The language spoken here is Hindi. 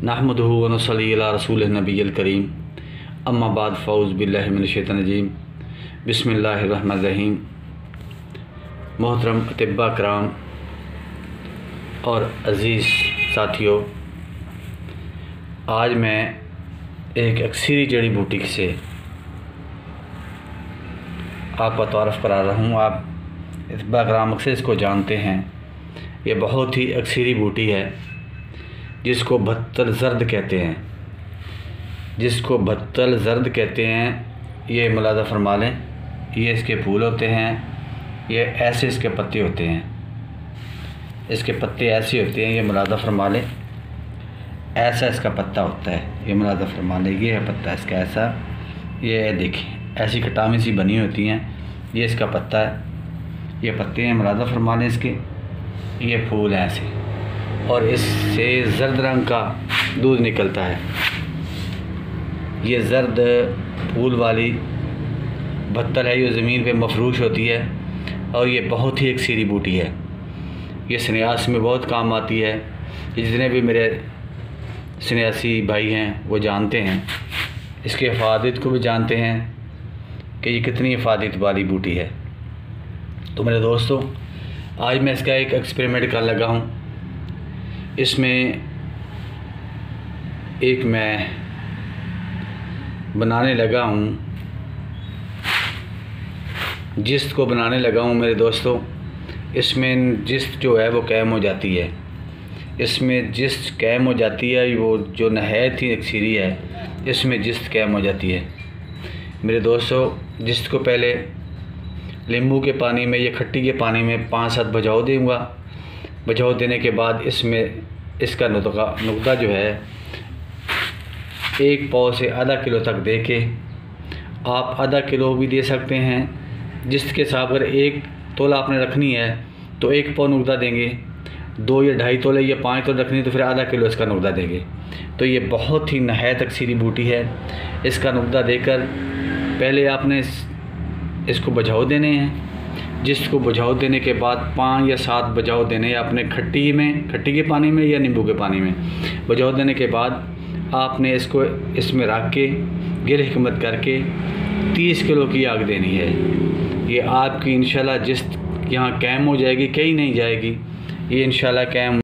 नहमदुहु व नसल्ली अला रसूलिन नबिय्यिल करीम अम्मा बाद फ़ऊज़ बिल्लाहि मिनश शैतानिर रजीम बिस्मिल्लाहिर रहमानिर रहीम। मोहतरम अतिब्बा कराम और अज़ीज़ साथियों, आज मैं एक अक्सरी जड़ी बूटी से आपका तारुफ़ करा रहा हूँ। आप अतिब्बा कराम अक्सर इसको जानते हैं। ये बहुत ही अक्सरी बूटी है जिसको भत्तल ज़र्द कहते हैं, ये मुलाज़ा फरमा लें। ये इसके फूल होते हैं, ये ऐसे इसके पत्ते होते हैं, इसके पत्ते ऐसे होते हैं। ये मुलाज़ा फरमा लें, ऐसा इसका पत्ता होता है। ये मुलाज़ा फरमा लें, ये है पत्ता इसका ऐसा। ये देखिए ऐसी कटामी सी बनी होती हैं। ये इसका पत्ता है, ये पत्ते हैं। मुलाज़ा फरमा लें इसके, ये फूल हैं ऐसे, और इससे ज़र्द रंग का दूध निकलता है। ये ज़र्द फूल वाली भत्तल है, ये ज़मीन पे मफरूश होती है और ये बहुत ही अक्सरी बूटी है। ये सन्यास में बहुत काम आती है। जितने भी मेरे सन्यासी भाई हैं वो जानते हैं, इसके हिफाजत को भी जानते हैं कि ये कितनी हिफाजत वाली बूटी है। तो मेरे दोस्तों, आज मैं इसका एक एक्सपेरिमेंट करने लगा हूँ। इसमें एक मैं बनाने लगा हूँ, जिस्त को बनाने लगा हूँ मेरे दोस्तों। इसमें जिस्त जो है वो कैम हो जाती है। इसमें जिस्त कैम हो जाती है, वो जो नहायत ही अक्सरी है, इसमें जिस्त कैम हो जाती है मेरे दोस्तों। जिस्त को पहले नींबू के पानी में या खट्टी के पानी में 5-7 बजाव दूँगा। बजाव देने के बाद इसमें इसका नुकता जो है 1 पाव से आधा किलो तक दे के, आप आधा किलो भी दे सकते हैं। जिसके हिसाब अगर 1 तोला आपने रखनी है तो 1 पाव नुकता देंगे। 2 या 2.5 तोले या 5 तोले रखनी तो फिर आधा किलो इसका नुकता देंगे। तो ये बहुत ही नहायत अक्सरी बूटी है। इसका नुकता देकर पहले आपने इसको बजाव देने हैं। जिसको बुझाव देने के बाद 5 या 7 बजाव देने हैं आपने खट्टी के पानी में या नींबू के पानी में। बुझाव देने के बाद आपने इसको इसमें रख के गिर हिकमत करके 30 किलो की आग देनी है। ये आपकी इंशाल्लाह जिस्त यहाँ कैम हो जाएगी, कहीं नहीं जाएगी। ये इंशाल्लाह कैम